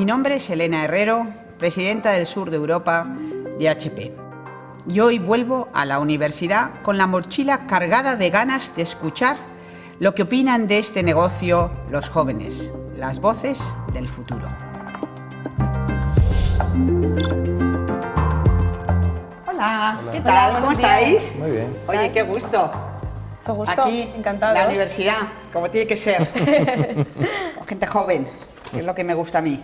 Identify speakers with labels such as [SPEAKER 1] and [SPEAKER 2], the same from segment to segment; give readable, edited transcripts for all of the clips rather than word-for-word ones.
[SPEAKER 1] Mi nombre es Elena Herrero, presidenta del sur de Europa de HP. Y hoy vuelvo a la universidad con la mochila cargada de ganas de escuchar lo que opinan de este negocio los jóvenes, las voces del futuro. Hola, ¿qué tal?
[SPEAKER 2] Hola,
[SPEAKER 1] ¿Cómo estáis?
[SPEAKER 3] Muy bien.
[SPEAKER 1] Oye, qué gusto.
[SPEAKER 2] Mucho gusto,
[SPEAKER 1] Aquí,
[SPEAKER 2] encantados.
[SPEAKER 1] la universidad, como tiene que ser. Con gente joven, que es lo que me gusta a mí.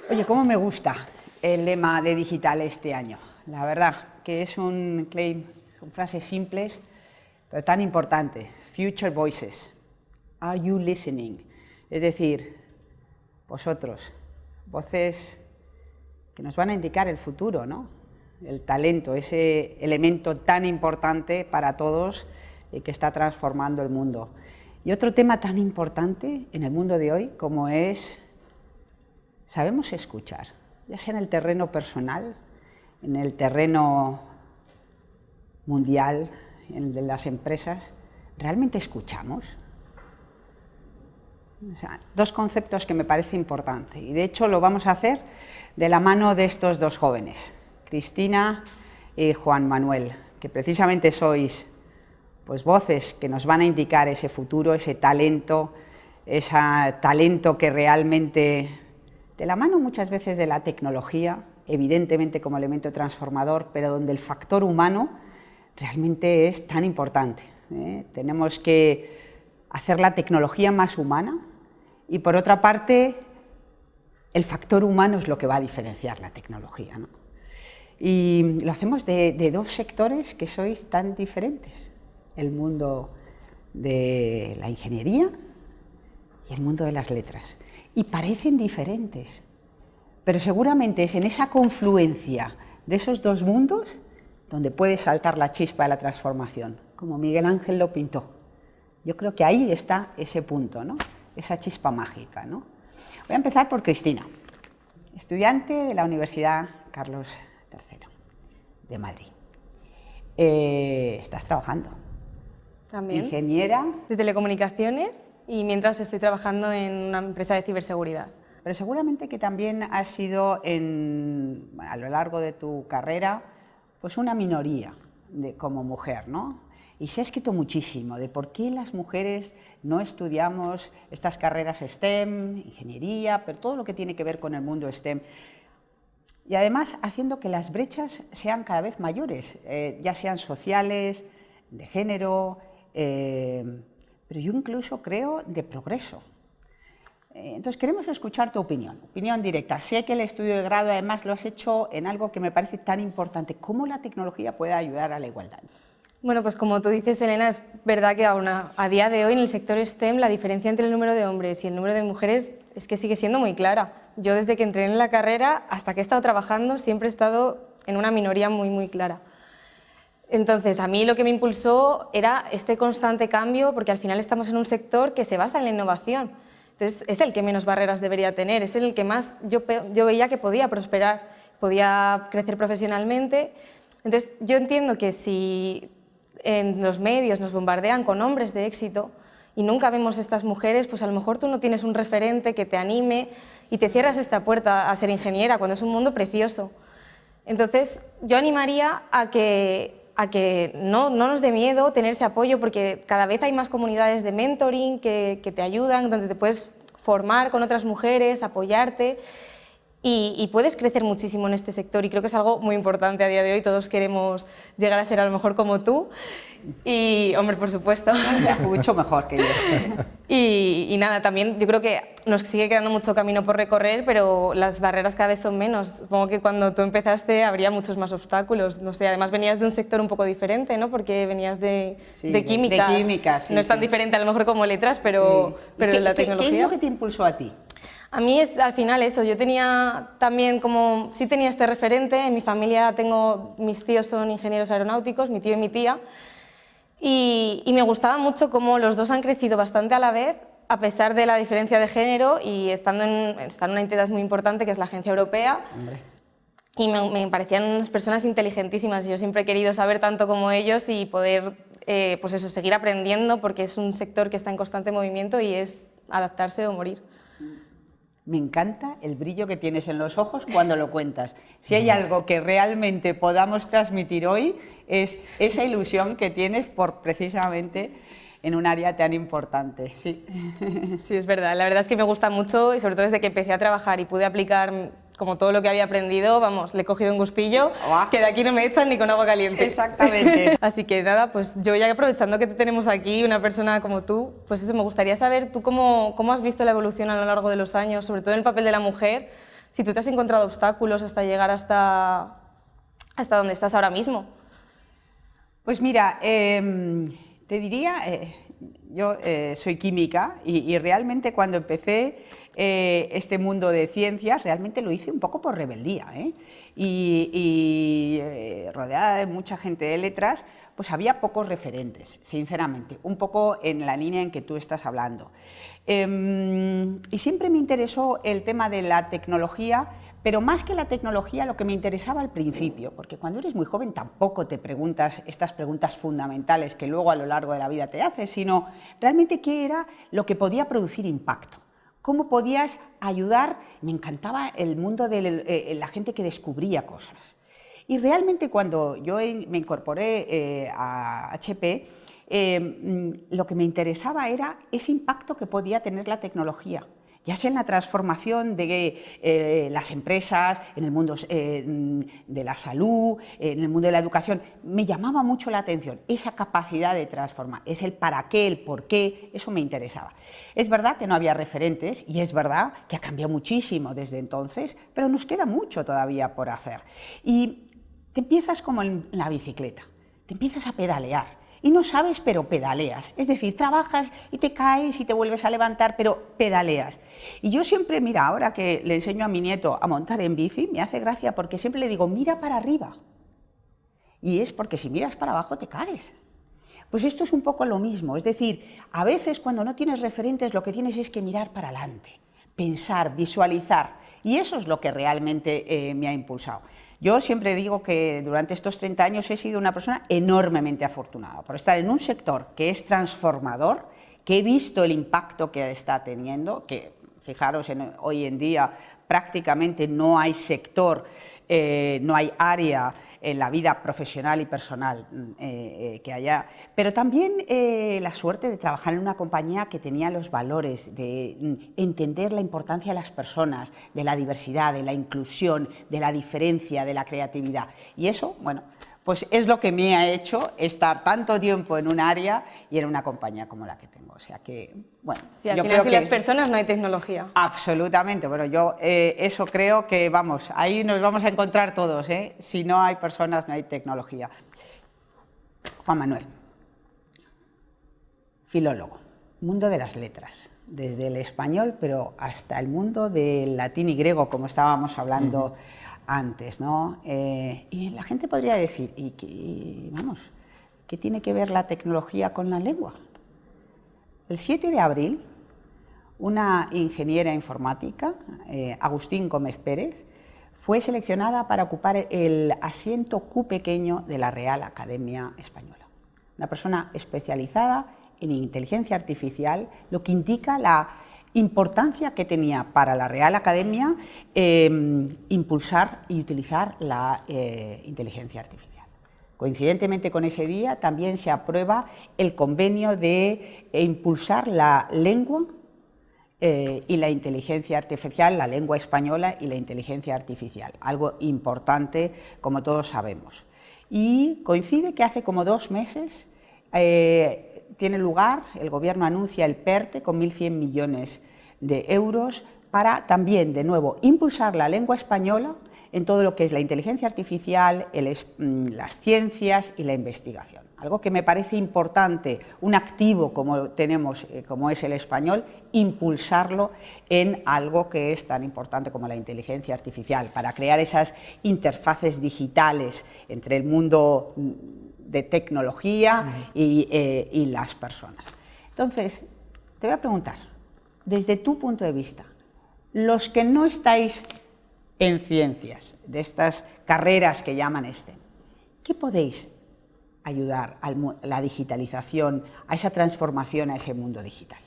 [SPEAKER 1] Oye, cómo me gusta el lema de digital este año. La verdad, que es un claim, son frases simples, pero tan importante. Future voices. Are you listening? Es decir, vosotros, voces que nos van a indicar el futuro, ¿no? El talento, ese elemento tan importante para todos y que está transformando el mundo. Y otro tema tan importante en el mundo de hoy como es, sabemos escuchar, ya sea en el terreno personal, en el terreno mundial, en el de las empresas, ¿realmente escuchamos? O sea, dos conceptos que me parece importante y de hecho lo vamos a hacer de la mano de estos dos jóvenes, Cristina y Juan Manuel, que precisamente sois pues voces que nos van a indicar ese futuro, ese talento que realmente, de la mano muchas veces de la tecnología, evidentemente como elemento transformador, pero donde el factor humano realmente es tan importante, ¿eh? Tenemos que hacer la tecnología más humana y por otra parte el factor humano es lo que va a diferenciar la tecnología, ¿no? Y lo hacemos de dos sectores que sois tan diferentes, el mundo de la ingeniería y el mundo de las letras, y parecen diferentes, pero seguramente es en esa confluencia de esos dos mundos donde puede saltar la chispa de la transformación, como Miguel Ángel lo pintó. Yo creo que ahí está ese punto, ¿no? Esa chispa mágica, ¿no? Voy a empezar por Cristina, estudiante de la Universidad Carlos III de Madrid. Estás trabajando.
[SPEAKER 2] También.
[SPEAKER 1] Ingeniera.
[SPEAKER 2] De telecomunicaciones y mientras estoy trabajando en una empresa de ciberseguridad.
[SPEAKER 1] Pero seguramente que también has sido a lo largo de tu carrera pues una minoría como mujer, ¿no? Y se ha escrito muchísimo de por qué las mujeres no estudiamos estas carreras STEM, ingeniería, pero todo lo que tiene que ver con el mundo STEM. Y además haciendo que las brechas sean cada vez mayores, ya sean sociales, de género, pero yo incluso creo de progreso. Entonces queremos escuchar tu opinión directa. Sé que el estudio de grado además lo has hecho en algo que me parece tan importante, cómo la tecnología puede ayudar a la igualdad.
[SPEAKER 2] Bueno, pues como tú dices, Elena, es verdad que a día de hoy en el sector STEM la diferencia entre el número de hombres y el número de mujeres es que sigue siendo muy clara. Yo desde que entré en la carrera hasta que he estado trabajando siempre he estado en una minoría muy clara. Entonces, a mí lo que me impulsó era este constante cambio, porque al final estamos en un sector que se basa en la innovación. Entonces, es el que menos barreras debería tener, es el que más yo veía que podía prosperar, podía crecer profesionalmente. Entonces, yo entiendo que si en los medios nos bombardean con hombres de éxito y nunca vemos estas mujeres, pues a lo mejor tú no tienes un referente que te anime y te cierras esta puerta a ser ingeniera cuando es un mundo precioso. Entonces, yo animaría a que no nos dé miedo tener ese apoyo, porque cada vez hay más comunidades de mentoring que te ayudan, donde te puedes formar con otras mujeres, apoyarte y puedes crecer muchísimo en este sector y creo que es algo muy importante a día de hoy. Todos queremos llegar a ser a lo mejor como tú y, hombre, por supuesto.
[SPEAKER 1] Mucho mejor que yo.
[SPEAKER 2] Y nada, también yo creo que nos sigue quedando mucho camino por recorrer, pero las barreras cada vez son menos. Supongo que cuando tú empezaste habría muchos más obstáculos. No sé, además venías de un sector un poco diferente, ¿no? Porque venías de químicas.
[SPEAKER 1] De químicas, sí,
[SPEAKER 2] no es tan diferente a lo mejor como letras, pero,
[SPEAKER 1] sí.
[SPEAKER 2] pero la tecnología...
[SPEAKER 1] ¿Qué es lo que te impulsó a ti?
[SPEAKER 2] A mí es al final eso, yo tenía también como, sí tenía este referente, en mi familia mis tíos son ingenieros aeronáuticos, mi tío y mi tía, y me gustaba mucho cómo los dos han crecido bastante a la vez, a pesar de la diferencia de género y están en una entidad muy importante que es la Agencia Europea.
[SPEAKER 1] Hombre.
[SPEAKER 2] Y me parecían unas personas inteligentísimas, yo siempre he querido saber tanto como ellos y poder pues eso, seguir aprendiendo porque es un sector que está en constante movimiento y es adaptarse o morir.
[SPEAKER 1] Me encanta el brillo que tienes en los ojos cuando lo cuentas. Si hay algo que realmente podamos transmitir hoy es esa ilusión que tienes por precisamente en un área tan importante. Sí.
[SPEAKER 2] Sí, es verdad. La verdad es que me gusta mucho y sobre todo desde que empecé a trabajar y pude aplicar como todo lo que había aprendido, vamos, le he cogido un gustillo, que de aquí no me echan ni con agua caliente.
[SPEAKER 1] Exactamente.
[SPEAKER 2] Así que nada, pues yo ya aprovechando que te tenemos aquí, una persona como tú, pues eso, me gustaría saber tú cómo has visto la evolución a lo largo de los años, sobre todo en el papel de la mujer, si tú te has encontrado obstáculos hasta llegar hasta donde estás ahora mismo.
[SPEAKER 1] Pues mira, te diría, yo soy química y realmente cuando empecé este mundo de ciencias realmente lo hice un poco por rebeldía, y rodeada de mucha gente de letras, pues había pocos referentes, sinceramente, un poco en la línea en que tú estás hablando. Y siempre me interesó el tema de la tecnología, pero más que la tecnología, lo que me interesaba al principio, porque cuando eres muy joven tampoco te preguntas estas preguntas fundamentales que luego a lo largo de la vida te haces, sino realmente qué era lo que podía producir impacto. ¿Cómo podías ayudar? Me encantaba el mundo de la gente que descubría cosas. Y realmente cuando yo me incorporé a HP, lo que me interesaba era ese impacto que podía tener la tecnología, ya sea en la transformación de las empresas, en el mundo de la salud, en el mundo de la educación. Me llamaba mucho la atención esa capacidad de transformar, es el para qué, el por qué, eso me interesaba. Es verdad que no había referentes y es verdad que ha cambiado muchísimo desde entonces, pero nos queda mucho todavía por hacer. Y te empiezas como en la bicicleta, te empiezas a pedalear. Y no sabes, pero pedaleas. Es decir, trabajas y te caes y te vuelves a levantar, pero pedaleas. Y yo siempre, mira, ahora que le enseño a mi nieto a montar en bici, me hace gracia porque siempre le digo, mira para arriba. Y es porque si miras para abajo te caes. Pues esto es un poco lo mismo. Es decir, a veces cuando no tienes referentes lo que tienes es que mirar para adelante, pensar, visualizar. Y eso es lo que realmente me ha impulsado. Yo siempre digo que durante estos 30 años he sido una persona enormemente afortunada por estar en un sector que es transformador, que he visto el impacto que está teniendo, que fijaros, hoy en día prácticamente no hay sector, no hay área en la vida profesional y personal que haya, pero también la suerte de trabajar en una compañía que tenía los valores de entender la importancia de las personas, de la diversidad, de la inclusión, de la diferencia, de la creatividad. Y eso, bueno, pues es lo que me ha hecho estar tanto tiempo en un área y en una compañía como la que tengo. O sea que, bueno,
[SPEAKER 2] sí, al final sin las personas no hay tecnología.
[SPEAKER 1] Absolutamente. Bueno, yo eso creo que, vamos, ahí nos vamos a encontrar todos, ¿eh? Si no hay personas, no hay tecnología. Juan Manuel, filólogo, mundo de las letras, desde el español, pero hasta el mundo del latín y griego, como estábamos hablando antes, ¿no? Y la gente podría decir, vamos, ¿qué tiene que ver la tecnología con la lengua? El 7 de abril, una ingeniera informática, Agustín Gómez Pérez, fue seleccionada para ocupar el asiento Q pequeño de la Real Academia Española. Una persona especializada en inteligencia artificial, lo que indica la importancia que tenía para la Real Academia impulsar y utilizar la inteligencia artificial. Coincidentemente con ese día también se aprueba el convenio de impulsar la lengua y la inteligencia artificial, la lengua española y la inteligencia artificial, algo importante como todos sabemos. Y coincide que hace como 2 meses tiene lugar, el gobierno anuncia el PERTE con 1.100 millones de euros para también, de nuevo, impulsar la lengua española en todo lo que es la inteligencia artificial, las ciencias y la investigación. Algo que me parece importante, un activo como tenemos, como es el español, impulsarlo en algo que es tan importante como la inteligencia artificial, para crear esas interfaces digitales entre el mundo de tecnología y las personas. Entonces, te voy a preguntar, desde tu punto de vista, los que no estáis en ciencias, de estas carreras que llaman STEM, ¿qué podéis ayudar a la digitalización, a esa transformación, a ese mundo digital?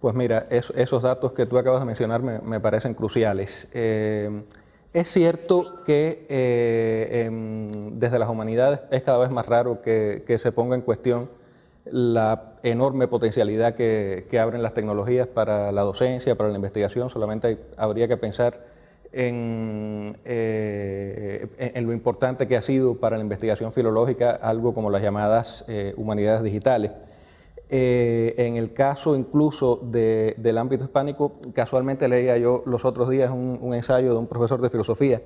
[SPEAKER 3] Pues mira, esos datos que tú acabas de mencionar me parecen cruciales. Es cierto que desde las humanidades es cada vez más raro que se ponga en cuestión la enorme potencialidad que abren las tecnologías para la docencia, para la investigación. Solamente habría que pensar en lo importante que ha sido para la investigación filológica algo como las llamadas humanidades digitales. En el caso incluso del ámbito hispánico, casualmente leía yo los otros días un ensayo de un profesor de filosofía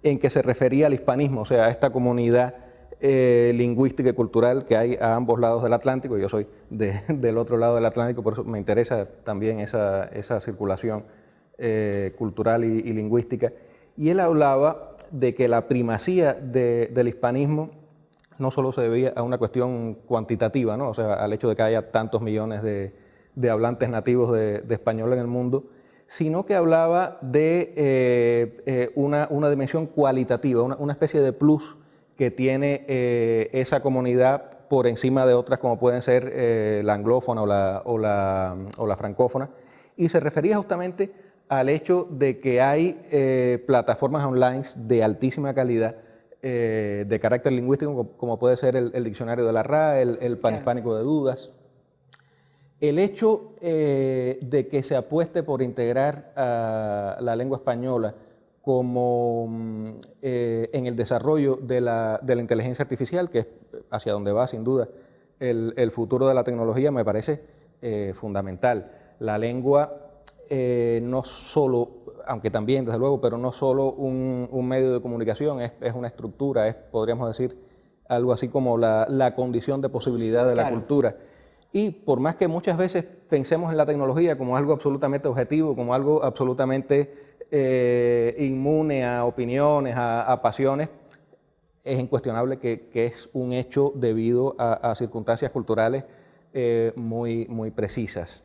[SPEAKER 3] en que se refería al hispanismo, o sea, a esta comunidad lingüística y cultural que hay a ambos lados del Atlántico. Yo soy del otro lado del Atlántico, por eso me interesa también esa circulación cultural y lingüística. Y él hablaba de que la primacía del hispanismo no solo se debía a una cuestión cuantitativa, ¿no? O sea, al hecho de que haya tantos millones de hablantes nativos de español en el mundo, sino que hablaba de una dimensión cualitativa, una especie de plus que tiene esa comunidad por encima de otras como pueden ser la anglófona o la francófona, y se refería justamente al hecho de que hay plataformas online de altísima calidad de carácter lingüístico, como puede ser el diccionario de la RAE, el panhispánico de dudas. El hecho de que se apueste por integrar a la lengua española como en el desarrollo de la inteligencia artificial, que es hacia donde va sin duda el futuro de la tecnología, me parece fundamental. La lengua no solo, aunque también desde luego, pero no solo un medio de comunicación, es una estructura, podríamos decir algo así como la condición de posibilidad de la cultura. Y por más que muchas veces pensemos en la tecnología como algo absolutamente objetivo, como algo absolutamente inmune a opiniones, a pasiones, es incuestionable que es un hecho debido a circunstancias culturales muy precisas.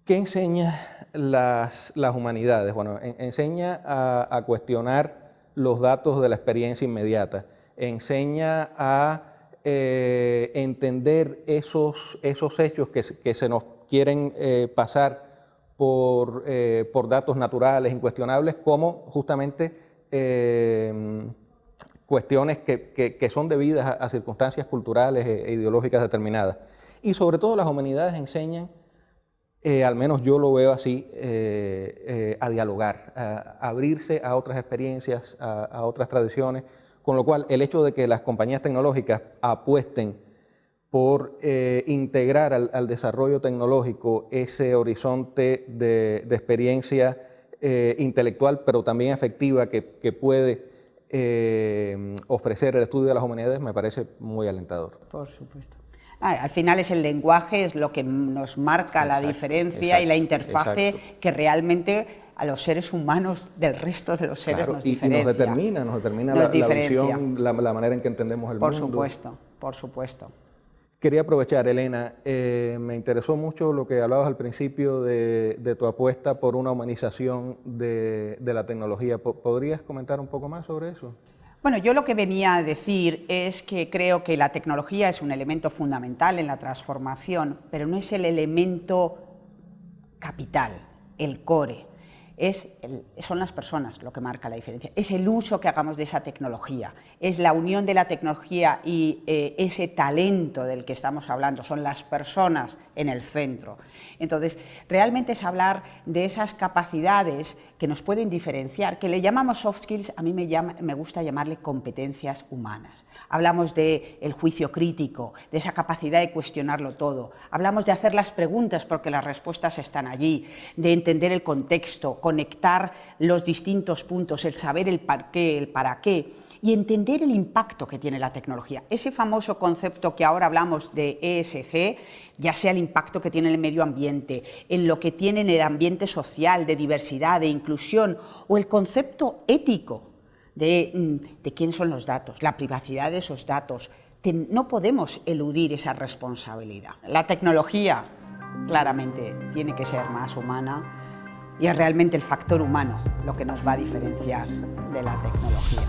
[SPEAKER 3] ¿Qué enseña las humanidades? Bueno, enseña a cuestionar los datos de la experiencia inmediata, enseña a entender esos hechos que se nos quieren pasar por datos naturales, incuestionables, como justamente cuestiones que son debidas a circunstancias culturales e ideológicas determinadas. Y sobre todo las humanidades enseñan, al menos yo lo veo así, a dialogar, a abrirse a otras experiencias, a otras tradiciones, con lo cual el hecho de que las compañías tecnológicas apuesten por integrar al desarrollo tecnológico ese horizonte de experiencia intelectual, pero también afectiva que puede ofrecer el estudio de las humanidades, me parece muy alentador.
[SPEAKER 1] Por supuesto. Al final es el lenguaje, es lo que nos marca la diferencia y la interfase que realmente a los seres humanos del resto de los seres nos diferencia.
[SPEAKER 3] Y nos determina la visión, la manera en que entendemos el mundo.
[SPEAKER 1] Por supuesto.
[SPEAKER 3] Quería aprovechar, Elena, me interesó mucho lo que hablabas al principio de tu apuesta por una humanización de la tecnología. ¿Podrías comentar un poco más sobre eso?
[SPEAKER 1] Bueno, yo lo que venía a decir es que creo que la tecnología es un elemento fundamental en la transformación, pero no es el elemento capital, el core. Son las personas lo que marca la diferencia, es el uso que hagamos de esa tecnología, es la unión de la tecnología y ese talento del que estamos hablando, son las personas en el centro. Entonces, realmente es hablar de esas capacidades que nos pueden diferenciar, que le llamamos soft skills, a mí me gusta llamarle competencias humanas. Hablamos del juicio crítico, de esa capacidad de cuestionarlo todo, hablamos de hacer las preguntas porque las respuestas están allí, de entender el contexto, conectar los distintos puntos, el saber el por qué, el para qué y entender el impacto que tiene la tecnología. Ese famoso concepto que ahora hablamos de ESG, ya sea el impacto que tiene en el medio ambiente, en lo que tiene en el ambiente social, de diversidad, de inclusión, o el concepto ético de quién son los datos, la privacidad de esos datos. No podemos eludir esa responsabilidad. La tecnología claramente tiene que ser más humana, y es realmente el factor humano lo que nos va a diferenciar de la tecnología.